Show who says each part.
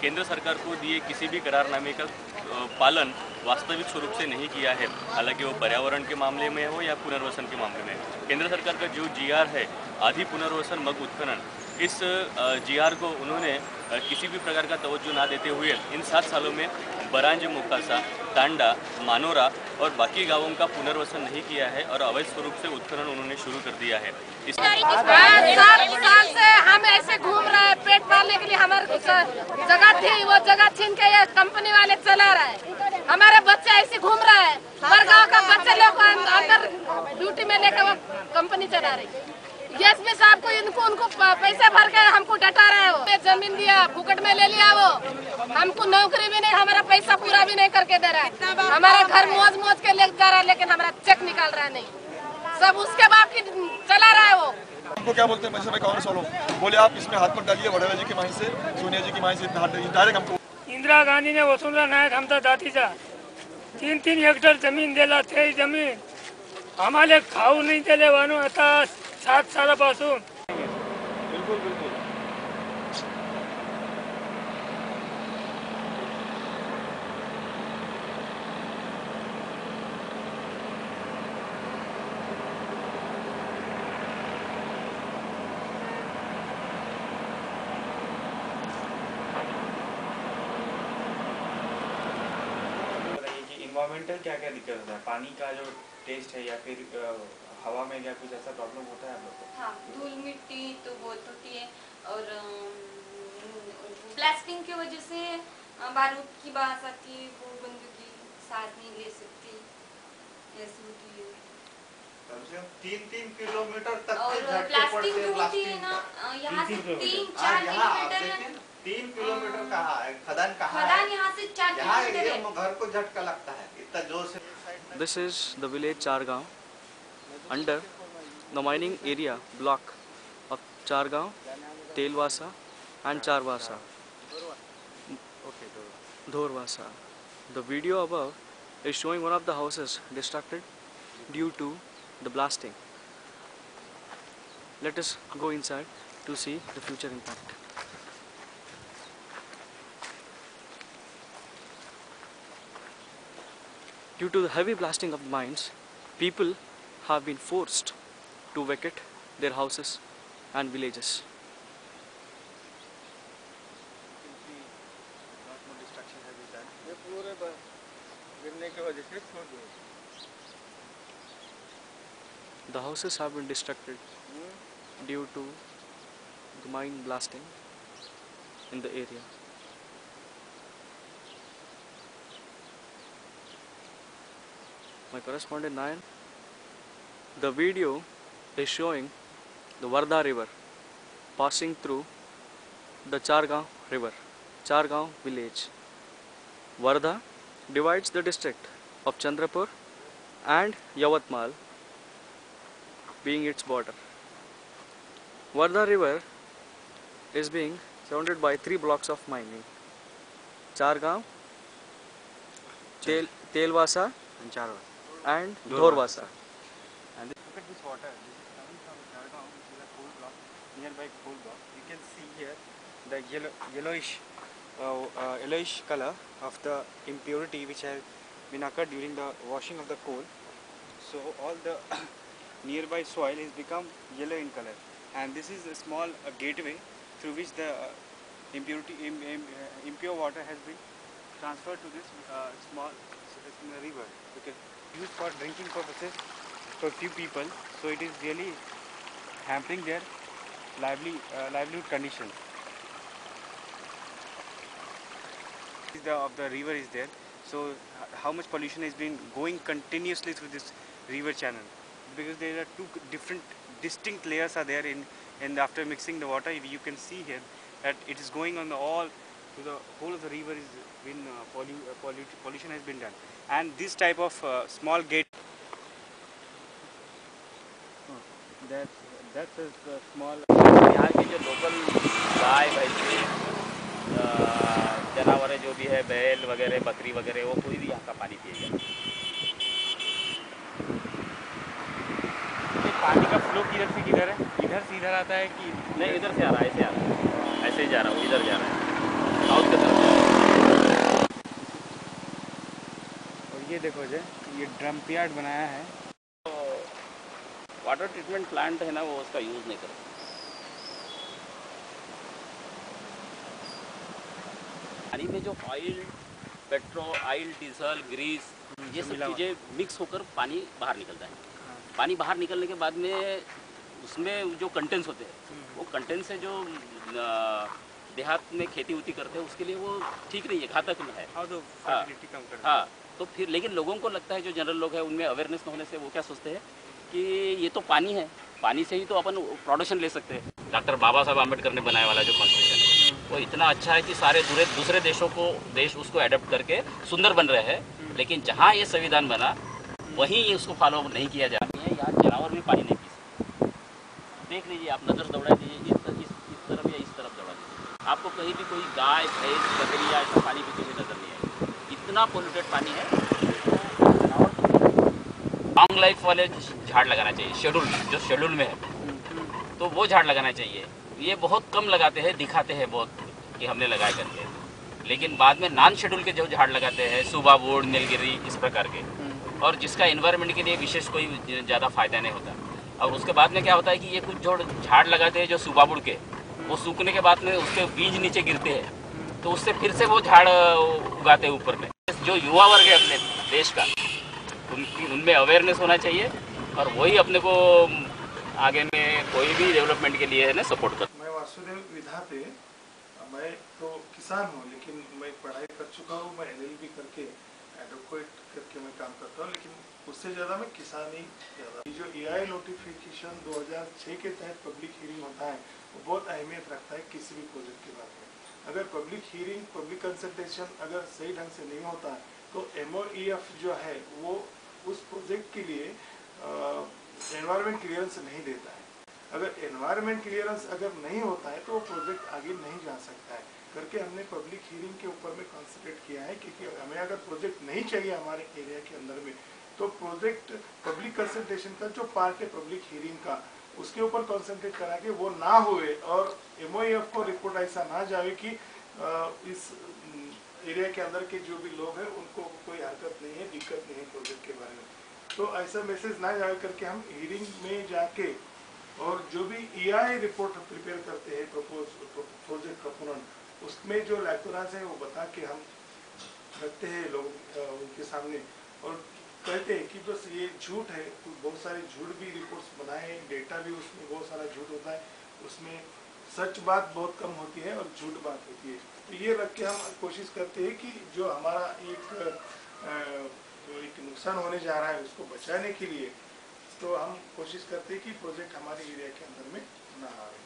Speaker 1: केंद्र सरकार को दिए किसी भी करारनामे का पालन वास्तविक स्वरूप से नहीं किया है, हालांकि वो पर्यावरण के मामले में हो या पुनर्वसन के मामले में। केंद्र सरकार का जो जीआर है आदि पुनर्वसन मग उत्खनन, इस जीआर को उन्होंने किसी भी प्रकार का तवज्जो ना देते हुए इन 7 सालों में बरांज, मोकासा, तांडा, मानोरा और बाकी गांवों का पुनर्वसन नहीं किया है और अवैध स्वरूप से उत्खनन उन्होंने शुरू कर दिया है। इस
Speaker 2: 7 साल से हम ऐसे घूम रहे हैं, पेट पालने के लिए हमारे कुछ जगह थी, वो जगह छीन के ये कंपनी वाले चला रहे हैं। हमारे बच्चे ऐसे घूम रहे हैं, हर गाँव का बच्चे लोग अंदर ड्यूटी में लेकर वो कंपनी चला रही है। एसपी साहब को उनको पैसे भर के हमको डटा रहे हैं। वो जमीन दिया, फुकट में ले लिया, वो हमको नौकरी भी नहीं, हमारा पैसा पूरा भी नहीं करके दे रहा है। हमारा घर मौज के ले जा रहा है, लेकिन हमारा चेक निकाल रहा है नहीं, सब उसके बाप की चला रहा है। वो
Speaker 3: हमको क्या बोलते हैं भाई कांग्रेस वालों, बोले आप इसमें हाथ मत डालिए, वडेरा जी की माही से, सोनिया जी की माही से इतना हाथ डालिए डायरेक्ट हमको।
Speaker 4: इंदिरा गांधी ने वसुंधरा नायक आमचा जातीचा 3-3 हेक्टर जमीन दिला, ते जमीन आम्हाला खाऊ नाही दिले म्हणून आता 7 सालापासून।
Speaker 3: बिल्कुल बिल्कुल
Speaker 5: इन्वायरमेंटल क्या क्या दिक्कत होता है? पानी का जो टेस्ट है या फिर हवा में क्या कुछ ऐसा प्रॉब्लम होता है आप लोग को?
Speaker 6: हाँ, धूल मिट्टी तो बहुत होती है और ब्लास्टिंग की वजह से बारूद की बात आती है, वो बंदूकी सांस नहीं ले सकती, ऐसी होती है।
Speaker 7: कम से कम 3-3 किलोमीटर तक
Speaker 6: और ब्लास्टिंग जो होती है ना, यहाँ से 3-4 किलोमीटर,
Speaker 7: 3 किलोमीटर कहाँ है? खदान कहाँ है?
Speaker 6: खदान यहाँ से 4 किलोमीटर है।
Speaker 7: घर को झटका लगता है इतना जोर से।
Speaker 8: This is the village Chargaon under the mining area block of Chargaon, Telwasa and Charwasa, Dhorwasa. The video above is showing one of the houses destructed due to the blasting. Let us go inside to see the future impact. Due to the heavy blasting of the mines, people have been forced to vacate their houses and villages. The houses have been destructed due to the mine blasting in the area. My correspondent Nayan. The video is showing the Wardha river passing through the Chargaon river, Chargaon village. Wardha divides the district of Chandrapur and Yavatmal, being its border. Wardha river is being surrounded by 3 blocks of mining: Chargaon, Telwasa and Dhorwasa.
Speaker 5: And look at this water. This is coming from Chargaon, which is a coal block, nearby coal block. You can see here the yellowish color of the impurity which has been occurred during the washing of the coal. So all the nearby soil has become yellow in color, and this is a small gateway through which the impure water has been transferred to this small river. Okay, used for drinking purposes for few people, so it is really hampering their livelihood conditions. Of the river is there, so how much pollution has been going continuously through this river channel, because there are 2 different distinct layers are there and after mixing the water, you can see here that it is going on the the whole of the river is been pollution has been done, and this type of small gate that's a small.
Speaker 1: यहाँ की जो local गाय भैंसी जानवर जो भी है, बैल वगैरह, बकरी वगैरह, वो कोई भी यहाँ का पानी पिएगा।
Speaker 5: पानी का फ्लो किधर से किधर है? इधर से इधर आता है कि
Speaker 1: नहीं, इधर से आ रहा है, ऐसे आ रहा है, ऐसे ही जा रहा हूँ, इधर जा रहा है।
Speaker 5: ये देखो जी, ये ड्रम यार्ड बनाया है।
Speaker 9: वाटर ट्रीटमेंट प्लांट है ना, वो उसका यूज़ नहीं करते। पानी में जो ऑयल, ऑयल, डीजल, ग्रीस, ये सब चीज़ें मिक्स होकर पानी बाहर निकलता है। पानी बाहर निकलने के बाद में उसमें जो कंटेंट्स होते हैं, वो कंटेंट्स है जो देहात में खेती उती करते हैं, उसके लिए वो ठीक नहीं है, घातक है। हाँ, तो फिर लेकिन लोगों को लगता है, जो जनरल लोग हैं, उनमें अवेयरनेस न होने से वो क्या सोचते हैं कि ये तो पानी है, पानी से ही तो अपन प्रोडक्शन ले सकते हैं। डॉक्टर बाबा साहब आम्बेडकर ने बनाया वाला जो कॉन्स्टिट्यूशन है, वो इतना अच्छा है कि सारे दूसरे देश उसको एडप्ट करके सुंदर बन रहे हैं। लेकिन जहाँ ये संविधान बना, वहीं उसको फॉलो नहीं किया जा रहा है। यहाँ जानवर भी पानी नहीं पी सकते। देख लीजिए, आप नज़र दौड़ा दीजिए, इस तरफ या इस तरफ दौड़ा दीजिए, आपको कहीं भी कोई गाय, भैंस, बकरी या ऐसा पानी पीते हुए नजर नहीं आएगी। इतना पोल्यूटेड पानी है। लॉन्ग लाइफ वाले झाड़ लगाना चाहिए, जो शेड्यूल में है, तो वो झाड़ लगाना चाहिए। ये बहुत कम लगाते हैं, दिखाते हैं बहुत कि हमने लगाए करके, लेकिन बाद में नॉन शेड्यूल के जो झाड़ लगाते हैं, सूबा वुड, नीलगिरी, इस प्रकार के, और जिसका एनवायरनमेंट के लिए विशेष कोई ज़्यादा फायदा नहीं होता। और उसके बाद में क्या होता है कि ये कुछ जो झाड़ लगाते हैं जो सूबा वुड के, वो सूखने के बाद में उसके बीज नीचे गिरते हैं, तो उससे फिर से वो झाड़ उगाते हैं ऊपर में। जो युवा वर्ग है अपने देश का, उनमें अवेयरनेस होना चाहिए, और वही अपने को आगे में कोई भी डेवलपमेंट के लिए है ना सपोर्ट कर।
Speaker 10: मैं वासुदेव विधाते, मैं तो किसान हूँ, लेकिन मैं पढ़ाई कर चुका हूँ। मैं LLB करके एडवोकेट करके मैं काम करता हूँ, लेकिन उससे ज़्यादा मैं किसान ही ज़्यादा। जो AI नोटिफिकेशन 2006 के तहत पब्लिक हियरिंग होता है, वो बहुत अहमियत रखता है किसी भी प्रोजेक्ट के बारे में। अगर पब्लिक हियरिंग, पब्लिक कंसल्टेशन अगर सही ढंग से नहीं होता है, तो MOEF जो है वो उस प्रोजेक्ट के लिए एनवायरमेंट क्लियरेंस नहीं देता है। अगर एनवायरनमेंट क्लियरेंस अगर नहीं होता है तो वो प्रोजेक्ट आगे नहीं जा सकता है करके हमने पब्लिक हियरिंग के ऊपर में कॉन्सेंट्रेट किया है। क्योंकि हमें अगर प्रोजेक्ट नहीं चाहिए हमारे एरिया के अंदर में, तो प्रोजेक्ट पब्लिक कंसल्टेशन का जो पार्ट है पब्लिक हियरिंग का, उसके ऊपर कॉन्सेंट्रेट करा के वो ना हुए और MOEF को रिपोर्ट ऐसा ना जाए कि इस एरिया के अंदर के जो भी लोग हैं उनको कोई हरकत नहीं है, दिक्कत नहीं है प्रोजेक्ट के बारे में। तो ऐसा मैसेज ना जाए करके हम हियरिंग में जाके और जो भी EI रिपोर्ट प्रिपेयर करते हैं प्रोजेक्ट प्रपोनेंट, उसमें जो लैक्टोरास है वो बता के हम रखते हैं लोग उनके सामने और कहते हैं कि बस ये झूठ है। तो बहुत सारे झूठ भी रिपोर्ट्स बनाए, डेटा भी उसमें बहुत सारा झूठ होता है, उसमें सच बात बहुत कम होती है और झूठ बात होती है। तो ये रख के हम कोशिश करते हैं कि जो हमारा एक नुकसान होने जा रहा है उसको बचाने के लिए, तो हम कोशिश करते हैं कि प्रोजेक्ट हमारे एरिया के अंदर में ना आए।